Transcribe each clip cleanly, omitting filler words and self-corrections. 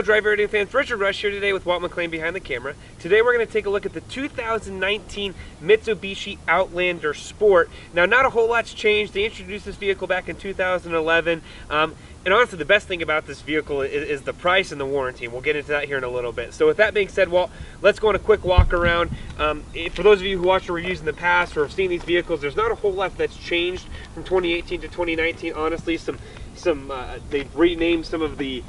Hello Drive Radio fans, Richard Rush here today with Walt McLean behind the camera. Today we're going to take a look at the 2019 Mitsubishi Outlander Sport. Now not a whole lot's changed. They introduced this vehicle back in 2011. And honestly, the best thing about this vehicle is the price and the warranty, and we'll get into that here in a little bit. So with that being said, Walt, let's go on a quick walk around. For those of you who watched the reviews in the past or have seen these vehicles, there's not a whole lot that's changed from 2018 to 2019. Honestly, they've renamed some of the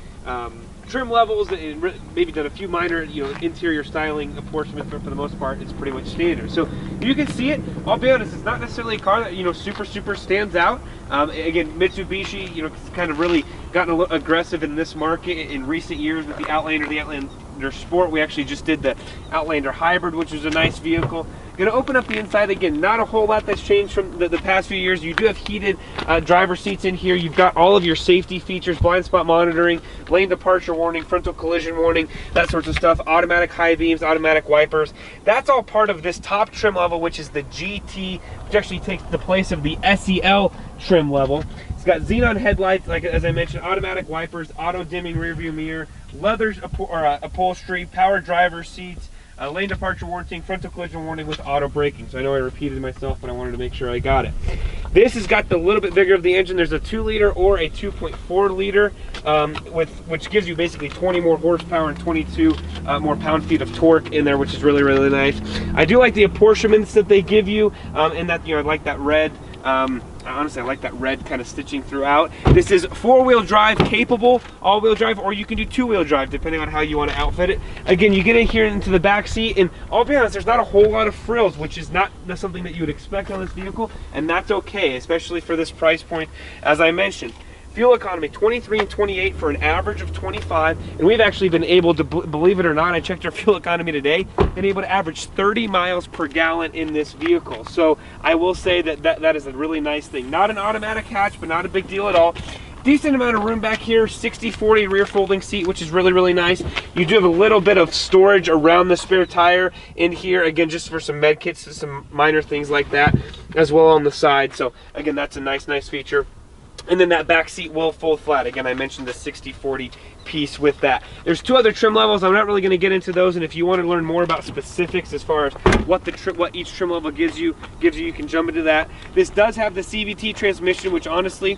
trim levels and maybe done a few minor, interior styling apportionments, but for the most part, it's pretty much standard. So you can see it. I'll be honest, it's not necessarily a car that super stands out. Again, Mitsubishi, has kind of really gotten a little aggressive in this market in recent years with the Outlander Sport. We actually just did the Outlander Hybrid, which was a nice vehicle. Going to open up the inside again. Not a whole lot that's changed from the past few years. You do have heated driver seats in here. You've got all of your safety features, blind spot monitoring, lane departure warning, frontal collision warning, that sorts of stuff. Automatic high beams, automatic wipers. That's all part of this top trim level, which is the GT, which actually takes the place of the SEL trim level. It's got xenon headlights, like as I mentioned, automatic wipers, auto dimming rear view mirror, leather upholstery, power driver seats, lane departure warning, frontal collision warning with auto braking. So I know I repeated myself, but I wanted to make sure I got it. This has got the little bit bigger of the engine. There's a 2-liter or a 2.4 liter, which gives you basically 20 more horsepower and 22 more pound-feet of torque in there, which is really, really nice. I do like the apportionments that they give you, and that, I like that red. Honestly, I like that red kind of stitching throughout. This is 4-wheel drive capable, all-wheel drive, or you can do 2-wheel drive depending on how you want to outfit it. Again, you get in here into the back seat, and I'll be honest, there's not a whole lot of frills, which is not something that you would expect on this vehicle, and that's okay, especially for this price point. As I mentioned, fuel economy 23 and 28 for an average of 25, and we've actually been able to, believe it or not, I checked our fuel economy today, been able to average 30 miles per gallon in this vehicle. So I will say that is a really nice thing. Not an automatic hatch, but not a big deal at all. Decent amount of room back here, 60/40 rear folding seat, which is really, really nice. You do have a little bit of storage around the spare tire in here, again, just for some med kits, some minor things like that, as well on the side. So again, that's a nice feature. And then that back seat will fold flat. Again, I mentioned the 60/40 piece with that. There's 2 other trim levels. I'm not really going to get into those, and if you want to learn more about specifics as far as what each trim level gives you, you can jump into that. This does have the CVT transmission, which honestly,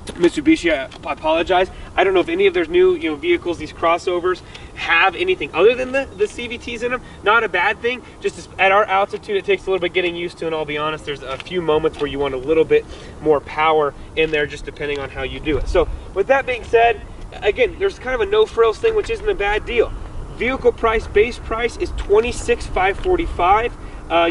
Mitsubishi, I apologize, I don't know if any of their new vehicles, these crossovers, have anything other than the CVTs in them. Not a bad thing, just at our altitude it takes a little bit getting used to, and I'll be honest, there's a few moments where you want a little bit more power in there, just depending on how you do it. So with that being said, again, there's kind of a no frills thing, which isn't a bad deal. Vehicle price, base price is $26,545.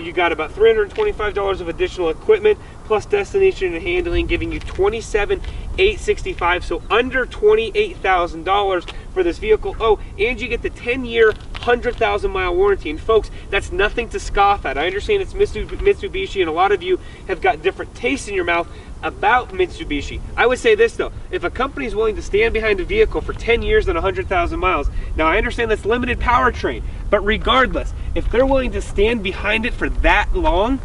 You got about $325 of additional equipment plus destination and handling, giving you $27,865, so under $28,000 for this vehicle. Oh, and you get the 10-year, 100,000-mile warranty. And folks, that's nothing to scoff at. I understand it's Mitsubishi, and a lot of you have got different tastes in your mouth about Mitsubishi. I would say this though, if a company is willing to stand behind a vehicle for 10 years and 100,000 miles, now I understand that's limited powertrain, but regardless, if they're willing to stand behind it for that long,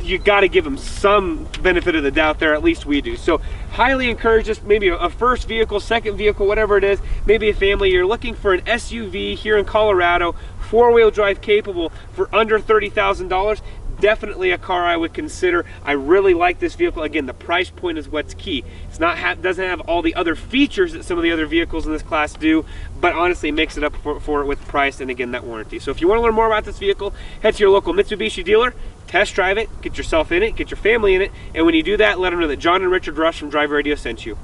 you got to give them some benefit of the doubt there, at least we do. So highly encourage this, maybe a first vehicle, second vehicle, whatever it is, maybe a family, you're looking for an SUV here in Colorado, 4-wheel drive capable for under $30,000. Definitely a car I would consider. I really like this vehicle. Again, the price point is what's key. It's not doesn't have all the other features that some of the other vehicles in this class do, but honestly it makes it up for it with price and again that warranty. So if you want to learn more about this vehicle, head to your local Mitsubishi dealer, test drive it, get yourself in it, get your family in it, and when you do that, let them know that John and Richard Rush from Drive Radio sent you.